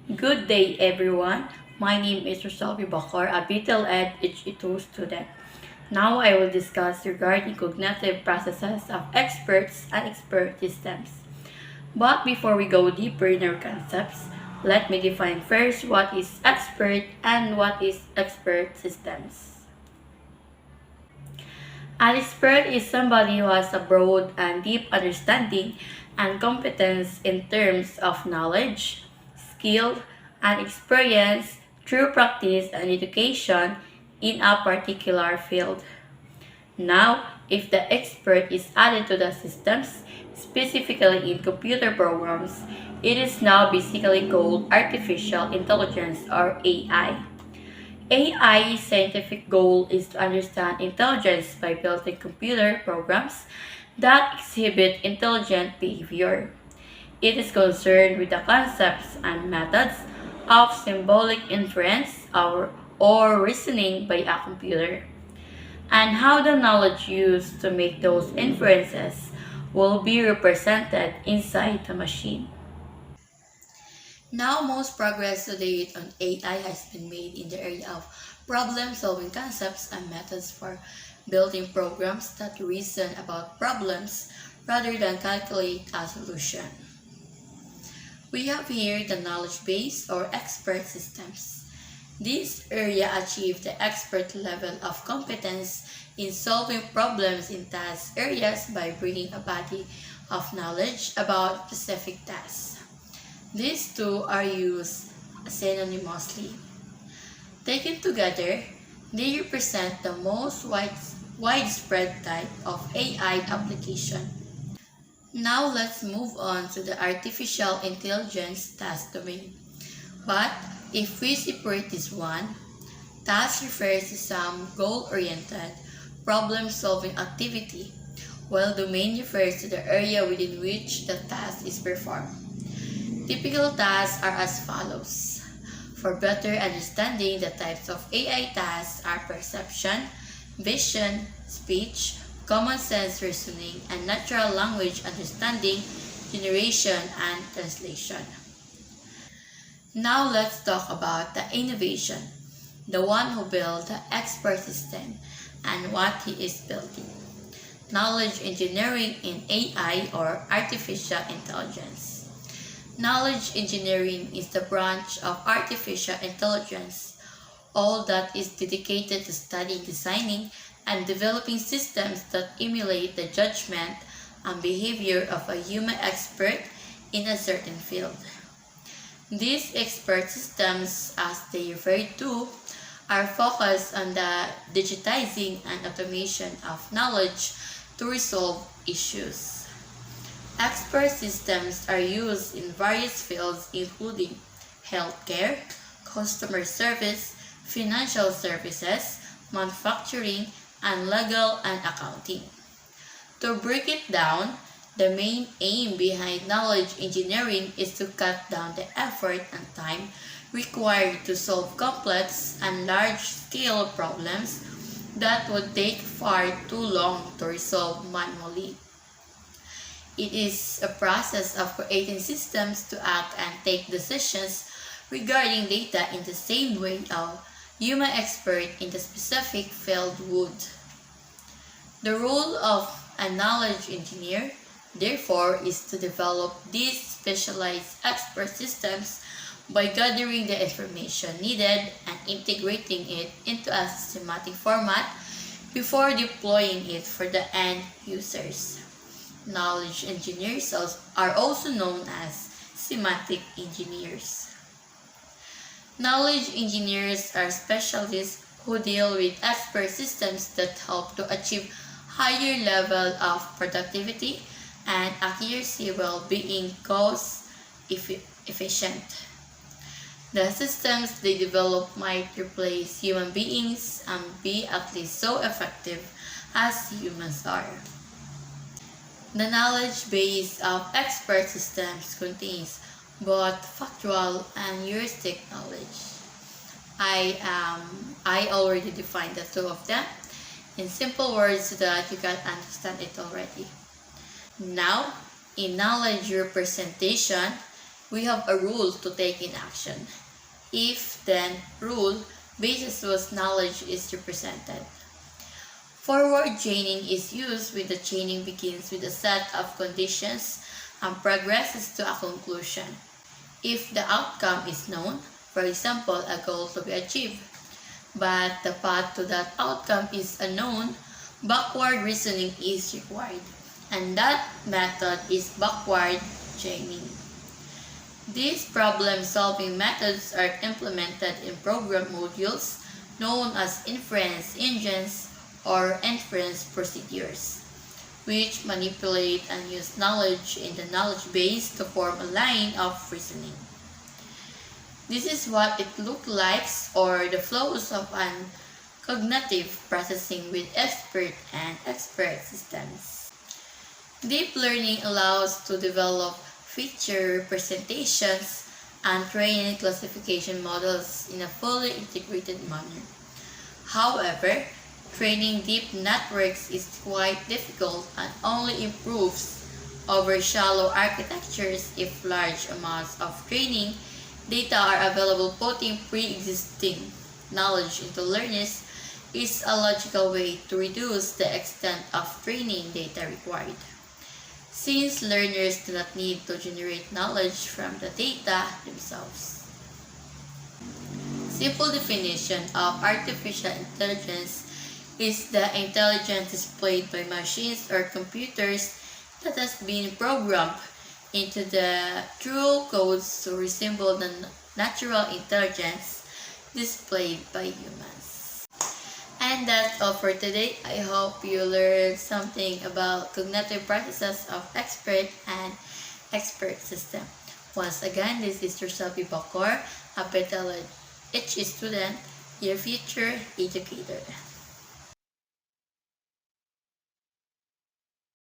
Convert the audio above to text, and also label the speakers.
Speaker 1: Good day, everyone. My name is Rosalvi Bakor, a BTL Ed HE2 student. Now I will discuss regarding cognitive processes of experts and expert systems. But before we go deeper in our concepts, let me define first what is expert and what is expert systems. An expert is somebody who has a broad and deep understanding and competence in terms of knowledge, skill, and experience through practice and education in a particular field. Now, if the expert is added to the systems, specifically in computer programs, it is now basically called artificial intelligence or AI. AI's scientific goal is to understand intelligence by building computer programs that exhibit intelligent behavior. It is concerned with the concepts and methods of symbolic inference or reasoning by a computer, and how the knowledge used to make those inferences will be represented inside the machine. Now, most progress to date on AI has been made in the area of problem-solving concepts and methods for building programs that reason about problems rather than calculate a solution. We have here the knowledge base or expert systems. This area achieves the expert level of competence in solving problems in task areas by bringing a body of knowledge about specific tasks. These two are used synonymously. Taken together, they represent the most widespread type of AI application. Now let's move on to the artificial intelligence task domain. But if we separate this one, task refers to some goal-oriented, problem-solving activity, while domain refers to the area within which the task is performed. Typical tasks are as follows. For better understanding, the types of AI tasks are perception, vision, speech, common sense reasoning, and natural language understanding, generation, and translation. Now let's talk about the innovation, the one who built the expert system and what he is building. Knowledge engineering in AI or artificial intelligence. Knowledge engineering is the branch of artificial intelligence, all that is dedicated to studying, designing, and developing systems that emulate the judgment and behavior of a human expert in a certain field. These expert systems, as they refer to, are focused on the digitizing and automation of knowledge to resolve issues. Expert systems are used in various fields including healthcare, customer service, financial services, manufacturing, and legal and accounting. To break it down, the main aim behind knowledge engineering is to cut down the effort and time required to solve complex and large-scale problems that would take far too long to resolve manually. It is a process of creating systems to act and take decisions regarding data in the same way a human expert in the specific field would. The role of a knowledge engineer, therefore, is to develop these specialized expert systems by gathering the information needed and integrating it into a systematic format before deploying it for the end users. Knowledge engineers are also known as semantic engineers. Knowledge engineers are specialists who deal with expert systems that help to achieve higher level of productivity and accuracy while being cost efficient. The systems they develop might replace human beings and be at least so effective as humans are. The knowledge base of expert systems contains both factual and heuristic knowledge. I already defined the two of them in simple words so that you can understand it already. Now, in knowledge representation, We have a rule to take in action. If, then, rule, basis whose knowledge is represented. Forward chaining is used when the chaining begins with a set of conditions and progresses to a conclusion. If the outcome is known, for example, a goal to be achieved, but the path to that outcome is unknown, backward reasoning is required, and that method is backward chaining. These problem-solving methods are implemented in program modules known as inference engines or inference procedures, which manipulate and use knowledge in the knowledge base to form a line of reasoning. This is what it looks like, or the flows of an cognitive processing with expert and expert systems. Deep learning allows to develop feature representations and train classification models in a fully integrated manner. However, training deep networks is quite difficult and only improves over shallow architectures if large amounts of training data are available. Putting pre-existing knowledge into learners is a logical way to reduce the extent of training data required, since learners do not need to generate knowledge from the data themselves. Simple definition of artificial intelligence is the intelligence displayed by machines or computers that has been programmed into the true codes to resemble the natural intelligence displayed by humans. And that's all for today. I hope you learned something about cognitive processes of expert and expert system. Once again, this is your Selby Bacor, a PhD student, your future educator.